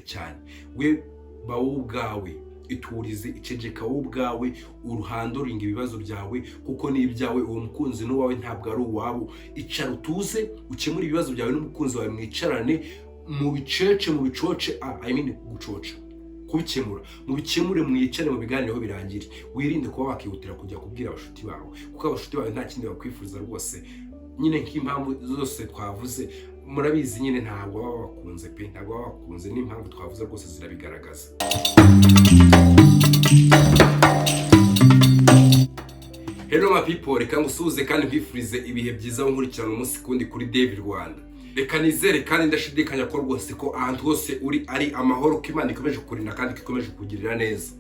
cyane. We bawo ubwawe iturize icegeka wowe ubwawe uruhandoringa ibibazo byawe kuko ni ibyawe, uwo mukunzi n'uwawe ntabwo ari uwabo. Icara utuze ukemura ibibazo byawe n'umukunzi wawe, mwicarane mu bicece mu bicoce gucoca kubikemura mu bikemure, mwicare mu biganireho birangire. Wirinde kuba wakihutira kujya kubwira abashuti bawe kuko abashuti bawe nta kindi bakwifuriza rwose, nyine nk'impamvu zose twavuze murabizi, nyine ntabwo baba bakunze pe, ntabwo baba bakunze, n'impamvu twavuze rwose zirabigaragaza. Hello my people, reka ngusuhuze kandi mbifurize ibihe byiza aho nkurikirana umunsi kundi kuri David Rwanda. Reka nizere kandi ndashidikanya ko rwose ko ahantu hose uri ari amahoro, ko Imana ikomeje kurinda kandi ikomeje kugirira neza.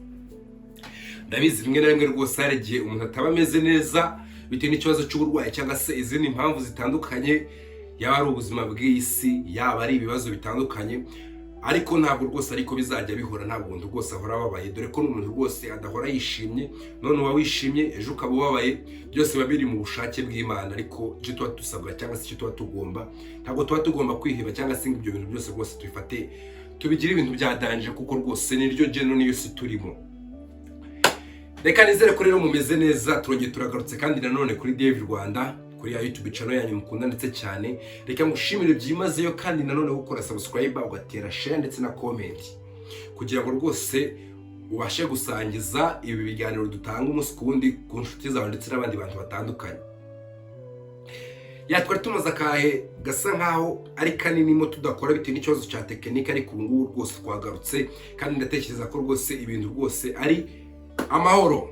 Ndabizi rimwe na rimwe rwose hari igihe umuntu ataba ameze neza bitewe n'ikibazo cy'uburwayi cyangwa se izindi mpamvu zitandukanye, yaba ari ubuzima bw'isi, yaba ari ibibazo bitandukanye, ariko ntabwo rwose ariko bizajya bihora. Ntabwo umuntu rwose ahora ababaye, dore ko n'umuntu rwose adahora yishimye. None uba wishimye ejo ukaba ubabaye, byose biba biri mu bushake bw'Imana. Ariko icyo tuba dusabwa cyangwa se icyo tuba tugomba, ntabwo tuba tugomba kwiheba cyangwa se ibyo bintu byose rwose tubifate tubigira ibintu byadanje, kuko rwose niryo geno niyo si turimo. Reka nizere ko rero mumeze neza, turongeye turagarutse kandi nanone kuri David Rwanda, kuri ya YouTube channel yanyu mukunda ndetse cyane. Reka ngushimire byimazeyo kandi nanone gukora subscribe, ugatera share ndetse na comment, kugira ngo rwose ubashe gusangiza ibi biganiro dutanga umunsi kundi ku nshuti zawe ndetse n'abandi bantu batandukanye. Twari tumaze akahe gasa nkaho ari kanini mo tudakora bitewe n'ikibazo cya tekinike, ariko ubu ngubu rwose twagarutse kandi ndatekereza ko rwose ibintu rwose ari amahoro.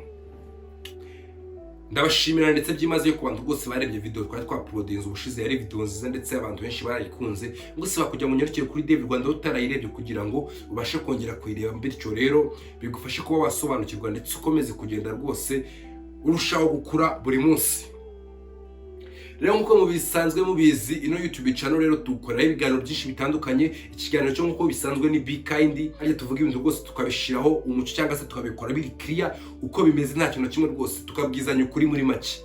Ndabashimira ndetse byimaze ku bantu rwose barebye video twari twaprodinze ubushize, yari video nziza ndetse abantu benshi barayikunze. Nguse bakujya mu nyarukire kuri David Rwanda utarayirebye kugira ngo ubashe kongera kuyireba, bityo rero bigufashe kuba wasobanukirwa ndetse ukomeze kugenda rwose urushaho gukura buri munsi. Rero nkuko mubisanzwe mubizi, ino YouTube channel rero dukora ibiganiro byinshi bitandukanye. Ikiganiro cyo nkuko bisanzwe ni Be Kind, aje tuvuga ibintu rwose tukabishiraho umuco cyangwa se tukabikora biri clear uko bimeze, nta kintu kimwe rwose tukabwizanya ukuri muri make.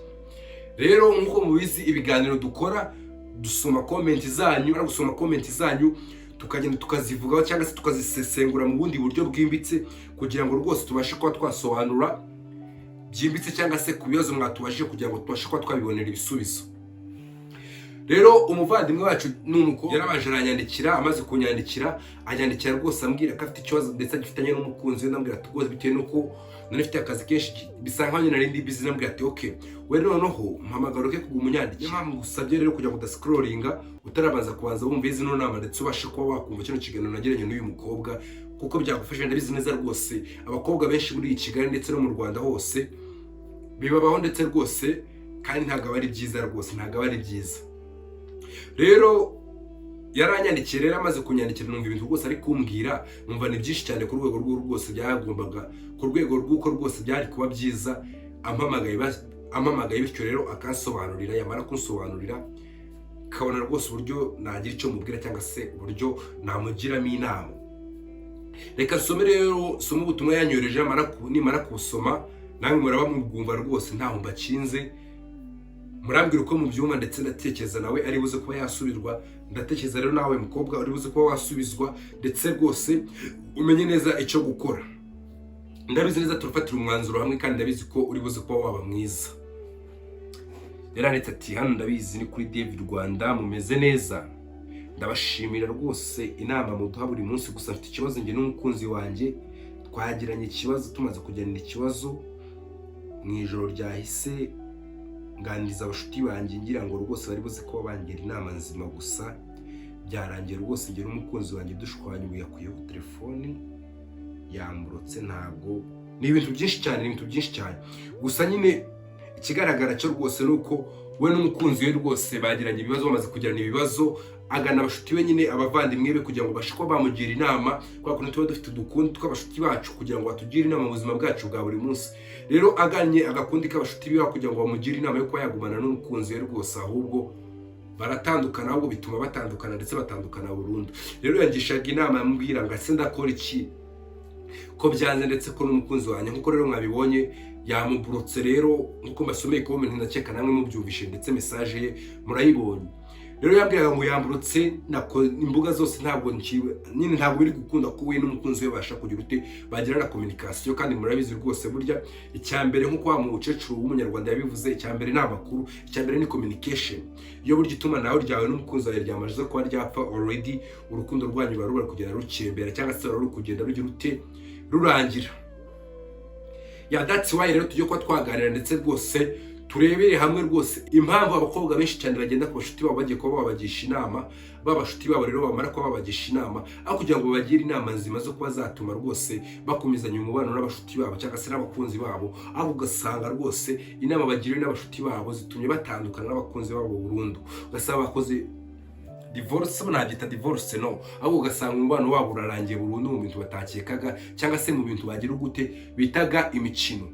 Rero nkuko mubizi ibiganiro dukora, dusoma comment zanyu, ara gusoma comment zanyu tukagenda tukazivugaho cyangwa se tukazisesengura mu bundi buryo bwimbitse, kugira ngo rwose tubashe kuba twasobanura byimbitse cyangwa se kubibazo mwatubashije, kugira ngo tubashe kuba twabibonera ibisubizo. Rero umuvandimwe wacu nuko yarabaje aranyandikira, amaze kunyandikira anyandikira rwose ambwira ko afite ikibazo ndetse agifitanye n'umukunzi we. Nambwira ati rwose bitewe nuko nari mfite akazi kenshi bisa nkaho nyine nari busy, nambwira ati okay we noneho mpamagaruke kuguma unyandikira. Impamvu gusabye rero kugira ngo udascrollinga utarabanza kubanza wumva izino nama ndetse ubashe kuba wakumva kino kiganiro nagiranye n'uyu mukobwa, kuko byagufasha. Ndabizi neza rwose abakobwa benshi muri Kigali ndetse no mu Rwanda hose bibabaho ndetse rwose kandi ntabwo ari byiza rwose, ntabwo ari byiza. Rero yaranyandikiye, rero amaze kunyandikira numva ibintu rwose ari kumbwira, numva ni byinshi cyane ku rwego rwose byagombaga, ku rwego rw'uko rwose byari kuba byiza amamagaye, bityo rero akansobanurira. Yamara kunsobanurira kabona rwose uburyo nagira icyo mubwira cyangwa se uburyo namugiramo inama. Reka nsome rero, soma ubutumwa yanyoreje, nimara kubusoma namwe muraba mubwumva rwose ntaho mbakinze, murambwira uko mubyumva ndetse ndatekereza nawe ari buze kuba yasubirwa. Ndatekereza rero nawe mukobwa uri buze kuba wasubizwa ndetse rwose umenye neza icyo gukora. Ndabizi neza turafatira umwanzuro hamwe kandi ndabizi ko uri buze kuba waba mwiza. Yaranditse ati hano ndabizi ni kuri David Rwanda, mumeze neza, ndabashimira rwose inama muduha buri munsi. Gusa mfite ikibazo njye n'umukunzi wanjye, twagiranye ikibazo, tumaze kujyana ikibazo mu ijoro ryahise nganiriza abashuti banjye ngira ngo rwose bari buze kuba bangira inama nzima. Gusa byarangiye rwose njye n'umukunzi wanjye dushwanye, ubu yakuyeho telefone yamburotse. Ntabwo ni ibintu byinshi cyane, gusa nyine ikigaragara cyo rwose nuko we n'umukunzi we rwose bagiranye ibibazo, bamaze kugirana ibibazo, agana abashuti be nyine abavandimwe be kugira ngo bashe kuba bamugira inama, kwa kuntu tuba dufite udukundi tw'abashuti bacu kugira ngo batugire inama mu buzima bwacu bwa buri munsi. Rero aganye agakundi k'abashuti be kugira ngo bamugire inama yo kuba yagumana n'umukunzi we rwose, ahubwo baratandukana, ahubwo bituma batandukana ndetse batandukana burundu. Rero yagishaga inama yamubwira ngo ase ndakora iki ko byanze ndetse ko n'umukunzi wanjye nkuko rero mwabibonye yamuburotse. Rero nkuko mbasomeye comment ndakeka namwe mubyumvishe ndetse message ye murayibonye. rero yambwiraga ngo yamburutse imbuga zose ntabwo nyine ntabwo biri gukunda ko we n'umukunzi we basha kugira ute bagira na communication, kandi murabizi rwose burya icyambere nkuko wa mucecuru w'umunyarwanda yabivuze, icyambere ni amakuru, icyambere ni communication. Iyo burya ituma nawe ryawe n'umukunzi wawe ryamaze kuba ryapfa already, urukundo rwanyu barubara kugenda rukembera cyangwa se ruri kugenda rugira ute rurangira. That's why rero tujye kwa twaganira ndetse rwose turebere hamwe rwose impamvu abakobwa benshi cyane bagenda ku bashuti babo bagiye kuba babagisha inama, babashuti babo rero bamara kuba babagisha inama aho kugira ngo bagire inama nzima zo kuba zatuma rwose bakomezanya umubano n'abashuti babo cyangwa se n'abakunzi babo, aho ugasanga rwose inama bagiriwe n'abashuti babo zitumye batandukana n'abakunzi babo burundu. Ugasanga bakoze divorce, nabyita divorce no, ahubwo ugasanga umubano wabo urarangiye burundu mu bintu batakekaga cyangwa se mu bintu bagira gute bitaga imikino.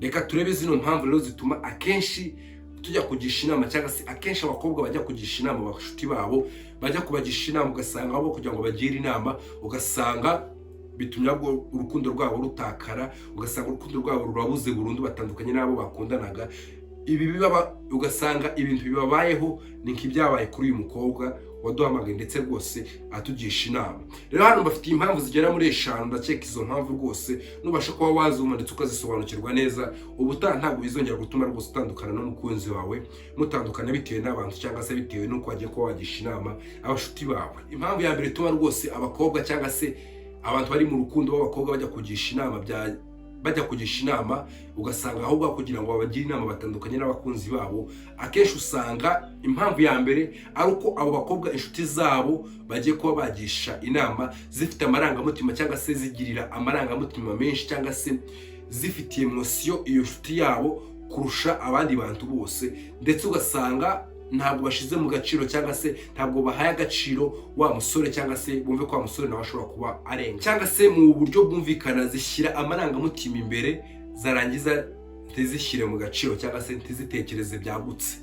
Reka turebe zino mpamvu rero zituma akenshi tujya kugisha inama cyangwa se akenshi abakobwa bajya kugisha inama abashuti babo, bajya kubagisha inama ugasanga abo kugira ngo bagire inama, ugasanga bitumye urukundo rwabo rutakara, ugasanga urukundo rwabo rurabuze burundu, batandukanye n'abo bakundanaga. Ibi bibaba ugasanga ibintu bibabayeho ni nk'ibyabaye kuri uyu mukobwa waduhamagaye ndetse rwose atugisha inama. Rero hano bafitiye impamvu zigera muri 5, ndakeka izo mpamvu rwose nubasha kuba wazuma ndetse ukazisobanukirwa neza, ubutaha ntabwo bizongera gutuma rwose utandukana n'umukunzi wawe, mutandukana bitewe n'abantu cyangwa se bitewe n'uko wagiye kuba wagisha inama abashuti bawe. Impamvu ya mbere ituma rwose abakobwa cyangwa se abantu bari mu rukundo b'abakobwa bajya kugisha inama ugasanga ahubwo kugira ngo babagire inama batandukanye n'abakunzi babo, akenshi usanga impamvu ya mbere ari uko abo bakobwa inshuti zabo bagiye kuba bagisha inama zifite amarangamutima cyangwa se zigirira amarangamutima menshi cyangwa se zifitiye emotion iyo nshuti yabo kurusha abandi bantu bose, ndetse ugasanga ntabwo bashize mu gaciro cyangwa se ntabwo bahaye agaciro wa musore cyangwa se bumve ko wa musore nawe ashobora kuba arenga, cyangwa se mu buryo bwumvikana zishyira amarangamutima imbere zarangiza ntizishyire mu gaciro cyangwa se ntizitekereze byagutse.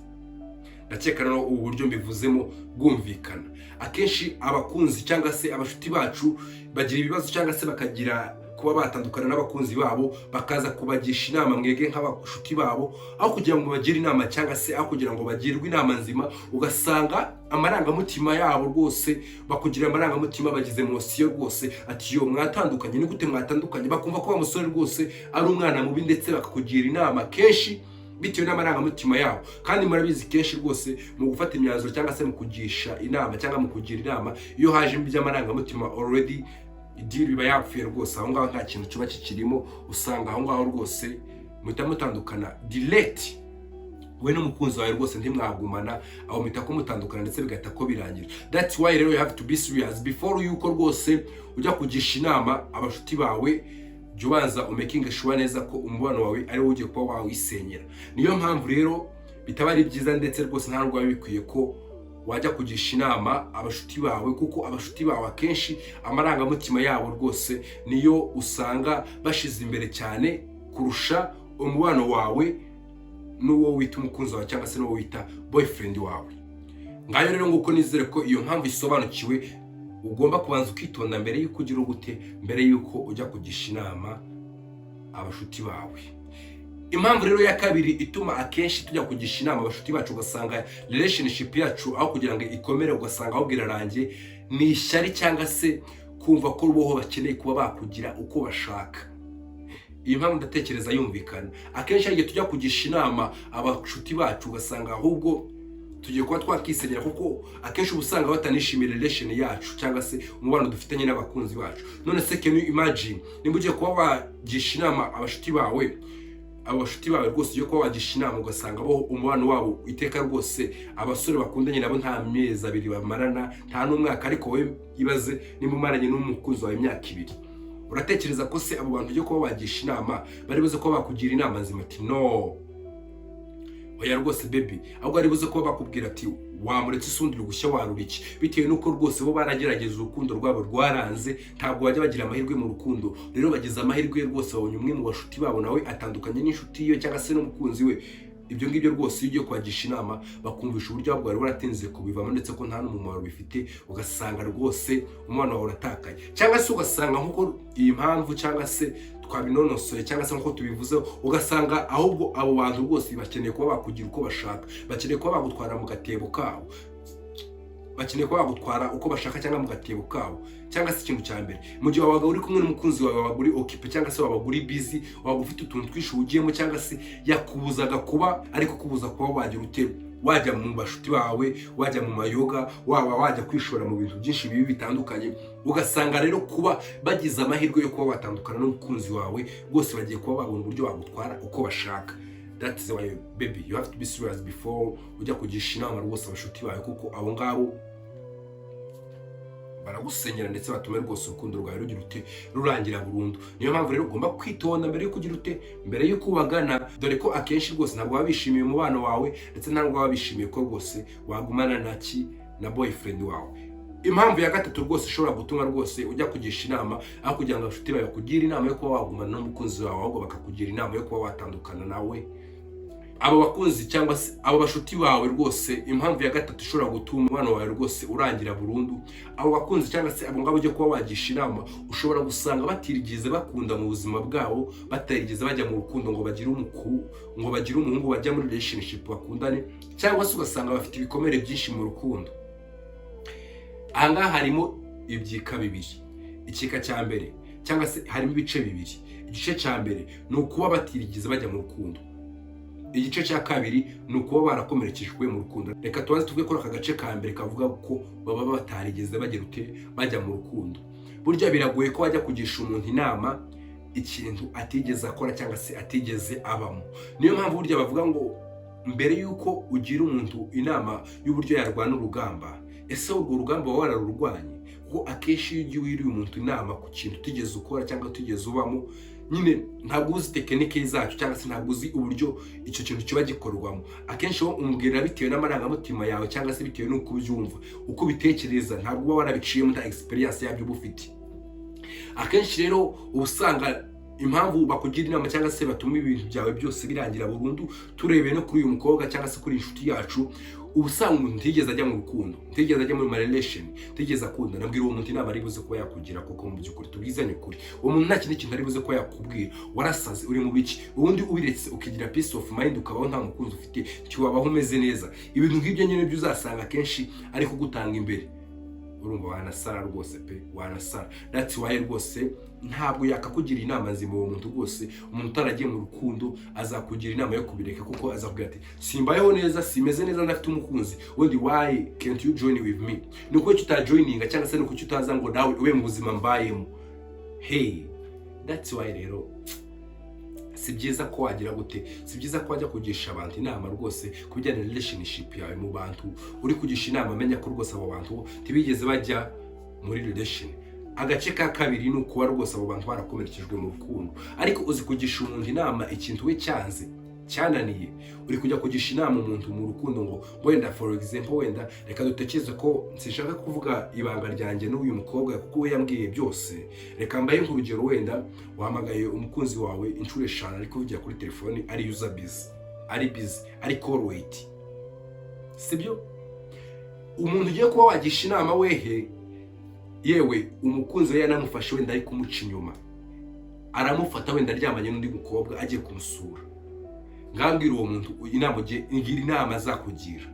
Ndakeka no ubu buryo mbivuzemo bwumvikana. Akenshi abakunzi cyangwa se abashuti bacu bagira ibibazo cyangwa se bakagira kuba batandukana n'abakunzi babo, bakaza kubagisha inama mwege nk'abashuti babo, aho kugira ngo bagire inama cyangwa se aho kugira ngo bagirwe inama nzima, ugasanga amarangamutima yabo rwose bakugira amarangamutima bagize emotion rwose ati yo mwatandukanye, ni gute mwatandukanye, bakumva ko umusore rwose ari umwana mubi ndetse bakakugira inama kenshi bitewe n'amarangamutima yabo. Kandi murabizi kenshi rwose mu gufata imyanzuro cyangwa se mu kugisha inama cyangwa mu kugira inama, iyo haje iby'amarangamutima already idiri biba yapfuye rwose, aho ngaho nta kintu kiba kikirimo, usanga aho ngaho rwose muhita mutandukana direct, we n'umukunzi wawe rwose ntimwagumana, aho muhita ko mutandukana ndetse bigahita ko birangira. That's why rero you have to be serious before yuko rwose ujya kugisha inama abashuti bawe, jya ubanza umaking sure neza ko umubano wawe ari wo ugiye kuba wawisenyera. Niyo mpamvu rero bitaba ari byiza ndetse rwose nta rwaba bikwiye ko wajya kugisha inama abashuti bawe, kuko abashuti bawe akenshi amarangamutima yabo rwose niyo usanga bashize imbere cyane kurusha umubano wawe n'uwo wita umukunzi wawe cyangwa se n'uwo wita boyfriend wawe. Ngayo rero nguko nizere ko iyo mpamvu isobanukiwe, ugomba kubanza ukitonda mbere y'uko ugira gute, mbere y'uko ujya kugisha inama abashuti bawe. Impamvu rero ya kabiri ituma akenshi tujya kugisha inama abashuti bacu ugasanga relationship yacu aho kugira ngo ikomere ugasanga aho birarangiye, ni ishyari cyangwa se kumva ko boho bakeneye kuba bakugira uko bashaka. Iyi mpamvu ndatekereza yumvikana. Akenshi igihe tujya kugisha inama abashuti bacu ugasanga ahubwo tugiye kuba twakisenyera, kuko akenshi ubusanga batanishimira relation yacu cyangwa se umubano dufitanye n'abakunzi bacu. None se can you imagine nimba ugiye kuba wagisha inama abashuti bawe rwose ugiye kuba wagisha inama ugasanga bo umubano wabo iteka rwose abasore bakundanye nabo nta mezi 2 bamarana, nta n'umwaka, ariko we ibaze nimba umaranye n'umukunzi wawe imyaka 2, uratekereza ko se abo bantu ugiye kuba wagisha inama bari buze kuba bakugira inama nzima ati no oya rwose baby, ahubwo ari buze kuba bakubwira ati wamuretse isundira gushya warura iki, bitewe nuko rwose bo baragerageza urukundo rwabo rwaranze, ntabwo bajya bagira amahirwe mu rukundo. Rero bagize amahirwe rwose babonye umwe mu bashuti babo nawe atandukanye n'inshuti iyo cyangwa se n'umukunzi we. Ibyo ngibyo rwose iyo ugiye kwagisha inama bakumvisha uburyo bwari waratinze kubivamo ndetse ko nta n'umumaro bifite, ugasanga rwose umwana wawe uratakaye, cyangwa se ugasanga nkuko iyi mpamvu cyangwa se twabinonosoye cyangwa se nkuko tubivuze, ugasanga ahubwo abo bantu rwose bakeneye kuba bakugira uko bashaka, bakeneye kuba bagutwara mu gatebo kabo. bakeneye ko bagutwara uko bashaka cyangwa mu gatebo kabo, cyangwa se ikintu cya mbere mu gihe wabaga uri kumwe n'umukunzi wawe, wabaga uri occupé cyangwa se wabaga uri busy, wabaga ufite utuntu twinshi ugiyemo, cyangwa se yakubuzaga kuba ariko kubuza kuba wagira utero wajya mu bashuti bawe, wajya mu mayoga, wajya kwishora mu bintu byinshi bibi bitandukanye, ugasanga rero kuba bagize amahirwe yo kuba watandukana n'umukunzi wawe rwose bagiye kuba babona uburyo bagutwara uko bashaka. That is why baby you have to be serious before ujya kugisha inama rwose abashuti bawe, kuko abo ngabo baragusenyera ndetse batume rwose urukundo rwawe rugira ute rurangira burundu. Niyo mpamvu rero ugomba kwitonda mbere yo kugira ute, mbere yo kubagana, dore ko akenshi rwose ntabwo baba bishimiye umubano wawe ndetse ntabwo baba bishimiye ko rwose wagumana na boyfriend wawe. Impamvu ya gatatu rwose ishobora gutuma rwose ujya kugisha inama aho kugira ngo abashuti bawe kugira inama yo kuba wagumana n'umukunzi wawe, ahubwo bakakugira inama yo kuba watandukana nawe. Abo bakunzi cyangwa se abo bashuti bawe rwose, impamvu ya gatatu ishobora gutuma umubano wawe rwose urangira burundu, abo bakunzi cyangwa se abo ngabo ujya kuba wagisha inama, ushobora gusanga batirigeze bakunda mu buzima bwabo, batarigeze bajya mu rukundo ngo bagire umuhungu bajya muri relationship bakundane, cyangwa se ugasanga bafite ibikomere byinshi mu rukundo. Ahangaha harimo ibyika bibiri. Ikika cya mbere cyangwa se harimo ibice bibiri. Igice cya mbere ni ukuba batirigeze bajya mu rukundo, igice cya kabiri ni ukuba barakomerekejwe mu rukundo. Reka tubanze tuvuge ko aka gace ka mbere kavuga ko baba batarigeze bajya mu rukundo. Burya biragoye ko wajya kugisha umuntu inama ikintu atigeze akora cyangwa se atigeze abamo. Niyo mpamvu burya bavuga ngo mbere yuko ugira umuntu inama y'uburyo yarwana urugamba, ese urwo rugamba waba wararurwanye? Kuko akenshi iyo ugiye wiriye umuntu inama ku kintu utigeze ukora cyangwa utigeze ubamo, nyine ntabwo uzi tekinike zacu cyangwa se ntabwo uzi uburyo icyo kintu kiba gikorwamo. Akenshi wo umubwira bitewe n'amarangamutima yawe cyangwa se bitewe n'uko ubyumva, uko ubitekereza, ntabwo uba warabiciyemo nta experience yabyo uba ufite. Akenshi rero uba usanga impamvu bakugira inama cyangwa se batuma ibintu byawe byose birangira burundu, turebeye no kuri uyu mukobwa cyangwa se kuri inshuti yacu, ubusanga umuntu ntigeze ajya mu rukundo, ntigeze ajya muri relation, ntigeze akunda. Nabwira uwo muntu inama ari buze kuba yakugira, kuko mu by'ukuri tubwizanye kuri uwo muntu nta kindi kintu ari buze kuba yakubwira. Warasaze, uri mu biki, ubundi ubiretse ukigira peace of mind, ukabaho nta mukunzi ufite, ntiwabaho umeze neza. Ibintu nk'ibyo nyine byo uzasanga kenshi ari kugutanga imbere. Urumva wanasara rwose pe, wanasara. That's why rwose ntabwo yakakugira inama nzima uwo muntu rwose. Umuntu utaragiye mu rukundo azakugira inama yo kubireka, kuko azakubwira ati simbayeho neza, simeze neza, ndafite umukunzi, ubundi why can't you join with me? Nuko utajoininga cyangwa se nuko utaza ngo nawe ube mu buzima mbayemo. Hey, that's why rero si byiza ko wagira gute, si byiza ko wajya kugisha abantu inama rwose kubijyana relationship yawe mu bantu uri kugisha inama. Menya ko rwose abo bantu tibigeze bajya muri relation. Agace ka kabiri ni ukuba rwose abo bantu barakomerekejwe mu rukundo, ariko uzi kugisha umuntu inama ikintu we cyananiye, uri kujya kugisha inama umuntu mu rukundo ngo wenda for example, wenda reka dutekereze ko nshaka kuvuga ibanga ryanjye n'uyu mukobwa kuko we yambwiye byose. Reka mbaye nk'urugero, wenda wahamagaye umukunzi wawe inshuro 5 ariko uvugira kuri telefone ari user busy, ari call wait, sibyo? Umuntu ugiye kuba wagisha inama wehe, yewe umukunzi we yanamufashe wenda ari kumuca inyuma, aramufata wenda aryamanye n'undi mukobwa agiye kumusura, ngambwira uwo muntu ngira inama azakugira.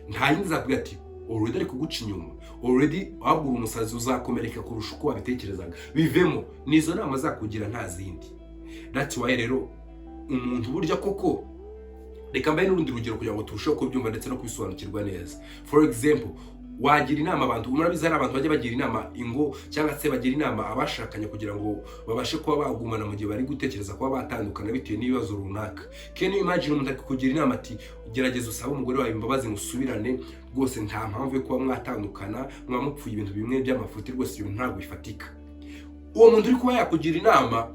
Nta yindi zakubwira ati already ari kuguca inyuma, already wabura umusazi uzakomereka kurusha uko wabitekerezaga, bivemo. Nizo nama azakugira nta zindi. That's why rero umuntu burya koko, reka mbaye n'urundi rugero kugira ngo turusheho kubyumva ndetse no kwisobanukirwa neza. For example, wagira inama abantu, murabizi hari abantu bajya bagira inama ingo cyangwa se bagira inama abashakanye kugira ngo babashe kuba bagumana mu gihe bari gutekereza kuba batandukana bitewe n'ibibazo runaka. Can you imagine umuntu akugira inama ati gerageza usabe umugore wawe imbabazi musubirane, rwose nta mpamvu yo kuba mwatandukana, mwamupfuye ibintu bimwe by'amafuti, rwose ibintu ntabwo bifatika. Uwo muntu uri kuba yakugira inama,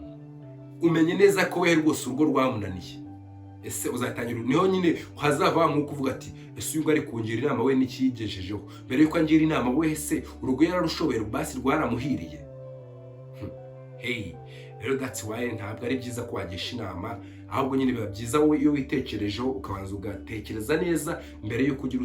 umenye neza ko we rwose urugo rwamunaniye. Ese uzatangira niho nyine hazava nko kuvuga ati ese uyu ngari kungira inama we nikigejejeho, mbere yuko angira inama we ese urugo yararushoboye basi rwaramuhiriye. Hey, rero that's why ntabwo ari byiza ko wagisha inama, ahubwo nyine biba byiza wowe iyo witekerejeho ukabanza ugatekereza neza mbere yuko ugira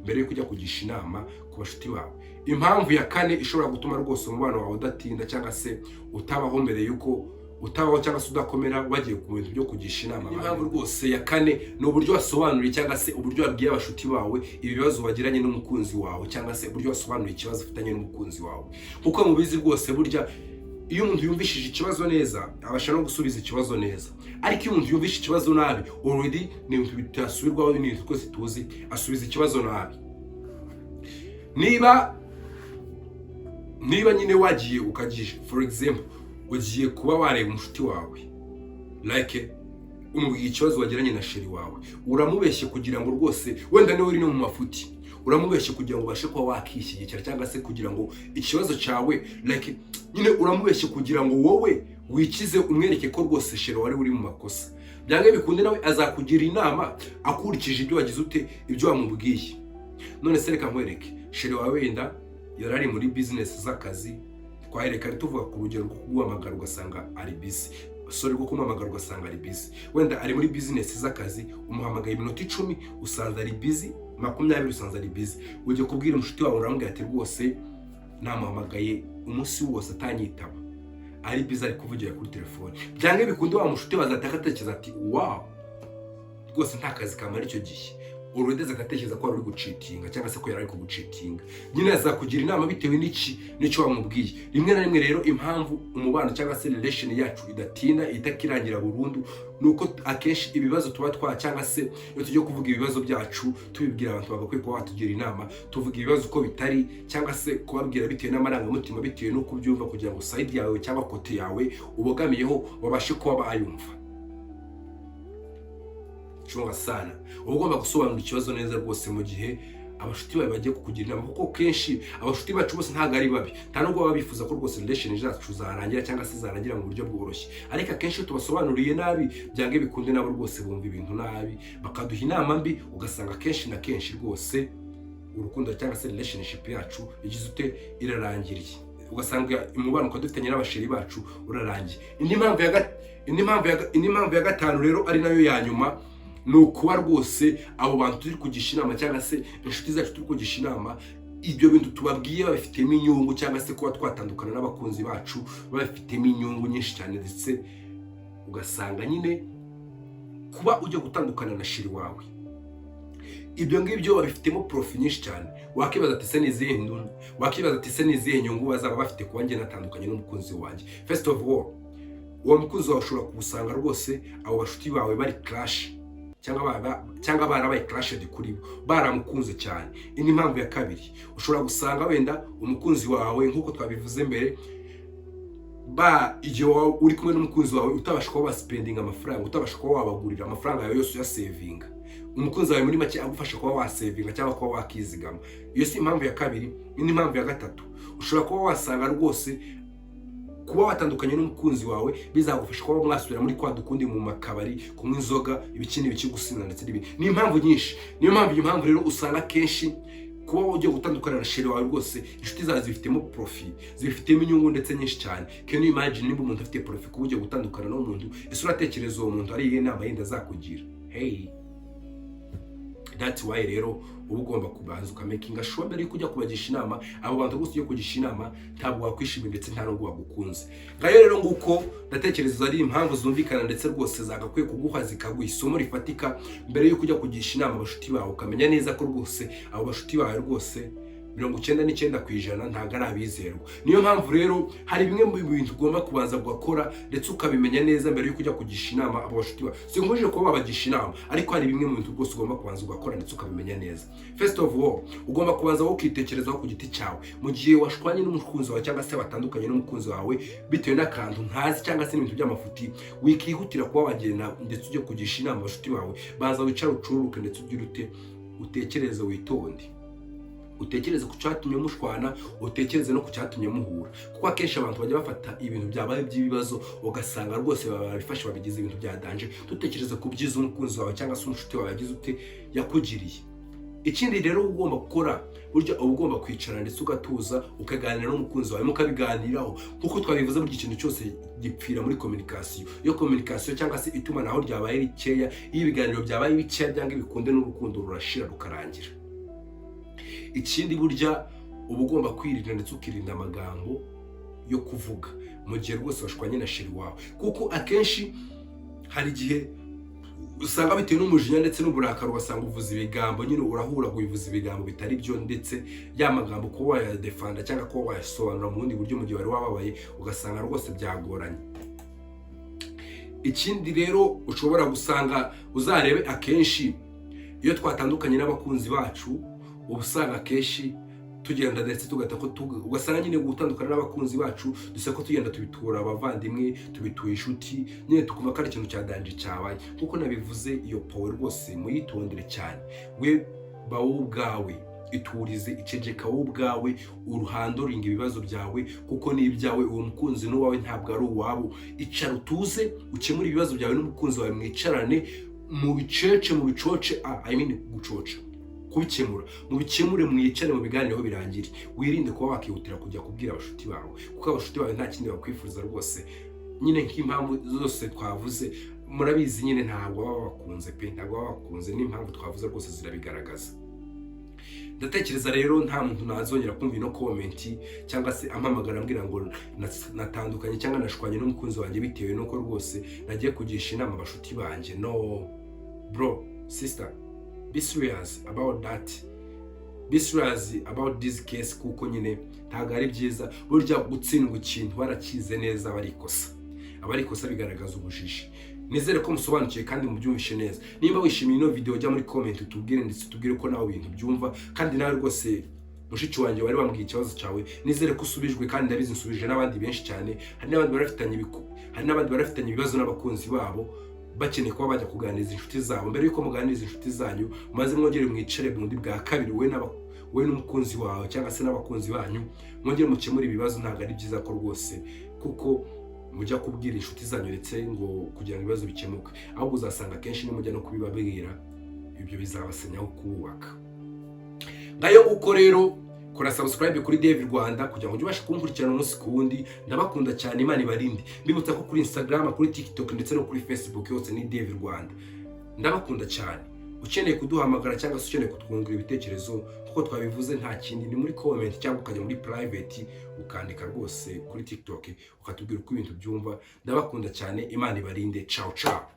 mbere yuko ujya kugisha inama ku bashuti bawe. Impamvu ya kane ishobora gutuma rwose umubano wawe udatinda cyangwa se utabaho mbere yuko utabaho cyangwa se udakomera wagiye ku bintu byo kugisha inama. Impamvu rwose ya kane ni uburyo wasobanuriye cyangwa se uburyo wabwiye abashuti bawe ibibazo bagiranye n'umukunzi wawe, cyangwa se uburyo wasobanuriye ikibazo ufitanye n'umukunzi wawe. Kuko mubizi rwose burya iyo umuntu yumvishije ikibazo neza abasha no gusubiza ikibazo neza, ariko iyo umuntu yumvishije ikibazo nabi already ni ibintu bitasubirwaho, ni ibintu twese tuzi, asubiza ikibazo nabi. Niba nyine wagiye ukagisha, for example, ugiye kuba wareba umushuti wawe like umubwiye ikibazo wagiranye na sheri wawe, uramubeshye kugira ngo rwose wenda niwe uri no mu mafuti, uramubeshye kugira ngo ubashe kuba wakishyigikira, cyangwa se kugira ngo ikibazo cyawe like nyine uramubeshye kugira ngo wowe wikize, umwereke ko rwose sheri wari uri mu makosa. Byange bikunde nawe azakugira inama akurikije ibyo wagize ute, ibyo wamubwiye. None se reka nkwereke, sheri wawe wenda yarari muri business z'akazi, twahereka tuvuga ku rugero rwo kuguhamagara ugasanga ari busy, rwo kumuhamagara ugasanga ari busy. Wenda ari muri business z'akazi, umuhamagaye iminota 10 usanze ari busy, 20 usanze ari busy. Uje kubwira umushuti wawe uramubwira ati rwose namuhamagaye umunsi wose atanyitaba, ari busy, ari kuvugira kuri telefone. Byange bikunde wa mushuti bazataka atekereza ati wow, rwose nta kazi kamara icyo gihe, urudeze agatekereza ko ari gucitinga cyangwa se ko yari kugucitinga. Nyine azakugira inama bitewe n'icyo wamubwiye. Rimwe na rimwe rero impamvu umubano cyangwa se relation yacu idatinda itakirangira burundu nuko akenshi ibibazo tuba cyangwa se iyo tujye kuvuga ibibazo byacu tubibwira abantu bagakwiye kuba batugira inama, tuvuga ibibazo uko bitari, cyangwa se kubabwira bitewe n'amarangamutima, bitewe n'uko ubyumva, kugira ngo side yawe cyangwa kote yawe ubogamiyeho babashe kuba bayumva. Chunga sana, ugomba gusobanura ikibazo neza rwose mu gihe abashuti bawe bagiye kukugira inama, kuko kenshi abashuti bacu bose ntago ari babi, nta nubwo baba bifuza ko rwose relation zacu zarangira cyangwa se zarangira mu buryo bworoshye. Ariko akenshi tubasobanuriye nabi, byange bikunde nabo rwose bumva ibintu nabi, bakaduha inama mbi, ugasanga kenshi na kenshi rwose urukundo cyangwa se relationship yacu igize ute irarangiriye, ugasanga umubano ko dufitanye n'abasheri bacu urarangiye. Indi mpamvu ya gatanu rero ari nayo ya nyuma, ni ukuba rwose abo bantu turi kugisha inama cyangwa se inshuti zacu turi kugisha inama, ibyo bintu tubabwiye babifitemo inyungu, cyangwa se kuba twatandukana n'abakunzi bacu babifitemo inyungu nyinshi cyane, ndetse ugasanga nyine kuba ujya gutandukana na shiri wawe, ibyo ngibyo babifitemo profit nyinshi cyane. Wakibaza ati se nizihe ndungu, wakibaza ati se nizihe nyungu bazaba bafite kuba njye natandukanye n'umukunzi wanjye. First of all, uwo mukunzi wawe ushobora kugusanga rwose abo bashuti bawe bari clash, cyangwa barabaye clashed kuri bo, baramukunze cyane. Indi mpamvu ya kabiri, ushobora gusanga wenda umukunzi wawe nk'uko twabivuze mbere, igihe uri kumwe n'umukunzi wawe utabasha kuba spending amafaranga, utabasha kuba wabagurira amafaranga yawe yose uyasavinga, umukunzi wawe muri make agufasha kuba wasavinga cyangwa kuba wakizigama. Iyo si impamvu ya kabiri. Indi mpamvu ya gatatu, ushobora kuba wasanga rwose kuba watandukanye n'umukunzi wawe bizagufasha kuba mwasubira muri kwa dukundi mu makabari, kunywa inzoga, ibikini bikigusina ndetse n'ibindi. Ni impamvu nyinshi. Niyo mpamvu rero usanga kenshi kuba ugiye gutandukana na sheri wawe rwose inshuti zawe zifitemo profit, zifitemo inyungu ndetse nyinshi cyane. Can you imagine niba umuntu afite profit kuba ugiye gutandukana n'umuntu, ese uratekereza uwo muntu ari iyihe nama yenda azakugira? Hey, that's why rero uba ugomba kubanza ukamakinga sure mbere yo kujya kubagisha inama. Abo bantu rwose ugiye kugisha inama ntabwo wakwishimira ndetse nta nubwo wagukunze. Ngayo rero nguko ndatekereza ari impamvu zumvikana ndetse rwose zagakwiye kuguha zikaguha isomo rifatika mbere yo kujya kugisha inama abashuti bawe, ukamenya neza ko rwose abo bashuti bawe rwose 99% ntago ari abizerwa. Niyo mpamvu rero hari bimwe mu bintu ugomba kubanza gukora ndetse ukabimenya neza mbere yo kujya kugisha inama abo bashuti bawe. Singoje kuba babagisha inama, ariko hari bimwe mu bintu rwose ugomba kubanza ugakora ndetse ukabimenya neza. First of all, ugomba kubanza ukitekerezaho ku giti cyawe. Mu gihe washwanye n'umukunzi wawe cyangwa se watandukanye n'umukunzi wawe bitewe n'akantu ntazi cyangwa se ibintu by'amafuti, wikihutira kuba wagenda ndetse ujye kugisha inama abashuti bawe. Banza wicara ucururuke ndetse ugire utekereze witonde. Utekereze ku cyatumye mushwana, utekereze no ku cyatumye muhura, kuko akenshi abantu bajya bafata ibintu byabaye by'ibibazo ugasanga rwose babifashe babigize ibintu bya danger. Tutekereze ku byiza umukunzi wawe cyangwa se umushuti wawe yagize yakugiriye. Ikindi rero ugomba gukora, buryo ugomba kwicara ndetse ugatuza ukaganira n'umukunzi wawe mukabiganiraho, kuko twabivuze buryo ikintu cyose gipfira muri communication. Iyo communication cyangwa se itumanaho ryabaye rikeya, iyo ibiganiro byabaye bikeya byanga bikunde n'urukundo rurashira rukarangira. Ikindi burya uba ugomba kwirinda ndetse ukirinda amagambo yo kuvuga mu gihe rwose washwanye na sheri wawe, kuko akenshi hari igihe usanga bitewe n'umujinya ndetse n'uburakari ugasanga uvuza ibigambo nyine urahura kubivuza ibigambo bitari byo, ndetse ya magambo kuba wayadefanda cyangwa kuba wayasobanura mu bundi buryo mu gihe wari wababaye ugasanga rwose byagoranye. Ikindi rero ushobora gusanga, uzarebe akenshi iyo twatandukanye n'abakunzi bacu uba usanga akenshi tugenda ndetse tugata ko ugasanga nyine gutandukana n'abakunzi bacu dusa ko tugenda tubitura abavandimwe, tubituye inshuti, nyine tukumva ko ari ikintu cya danje cyabaye. Kuko nabivuze, iyo power rwose muyitondere cyane. We bawo ubwawe iturize, icegeka wowe ubwawe, uruhandoringa ibibazo byawe kuko ni ibyawe, uwo mukunzi n'uwawe ntabwo ari uwabo. Icara utuze ukemura ibibazo byawe n'umukunzi wawe, mwicarane mu bicece, mu bicoce, gucoca kubikemura, mu bikemure, mwicare mu biganiro birangire. Wirinde kuba wakihutira kujya kubwira abashuti bawe, kuko abashuti bawe nta kindi bakwifuza rwose. Nyine nk'impamvu zose twavuze murabizi, nyine ntabwo baba bakunze pe, ntabwo baba bakunze, n'impamvu twavuze rwose zirabigaragaza. Ndatekereza rero nta muntu nazongera kumva ino komenti cyangwa se ampamagara ambwira ngo natandukanye cyangwa nashwanye n'umukunzi wanjye bitewe nuko rwose nagiye kugisha inama abashuti banjye. No bro, sister, be serious about that, be serious about this case, kuko nyine ntabwo ari byiza. Burya gutsindwa ikintu barakize neza abarikosa bigaragaza ubujiji. Nizere ko musobanukiye kandi mubyumvishe neza. Nimba wishimiye ino video, jya muri comment utubwire, ndetse tubwire ko nawe ibintu byumva. Kandi nawe rwose mushiki wanjye wari wambwiye ikibazo cyawe, nizere ko usubijwe, kandi ndabizi nsubije n'abandi benshi cyane. Hari n'abandi barafitanye ibibazo n'abakunzi babo, bakeneye kuba bajya kuganiriza inshuti zabo. Mbere yuko muganiriza inshuti zanyu, maze mwongere mwicare bundi bwa kabiri, we n'umukunzi wawe cyangwa se n'abakunzi banyu, mwongere mukemure ibibazo. Ntabwo ari byiza ko rwose, kuko mujya kubwira inshuti zanyu ndetse ngo kugira ngo ibibazo bikemuke, ahubwo uzasanga akenshi nimujya no kubibabwira, ibyo bizabasenyaho kubaka. Ngayo uko rero, kora subscribe kuri David Rwanda kugira ngo ujye ubasha kunkurikirana umunsi ku wundi. Ndabakunda cyane, Imana ibarinde. Mbibutsa ko kuri Instagram, kuri TikTok ndetse no kuri Facebook yose ni David Rwanda. Ndabakunda cyane. Ukeneye kuduhamagara cyangwa se ukeneye kutwungura ibitekerezo, kuko twabivuze nta kindi, ni muri comment cyangwa ukajya muri private ukandika rwose kuri TikTok ukatubwira uko ibintu byumva. Ndabakunda cyane, Imana ibarinde. Ciao ciao.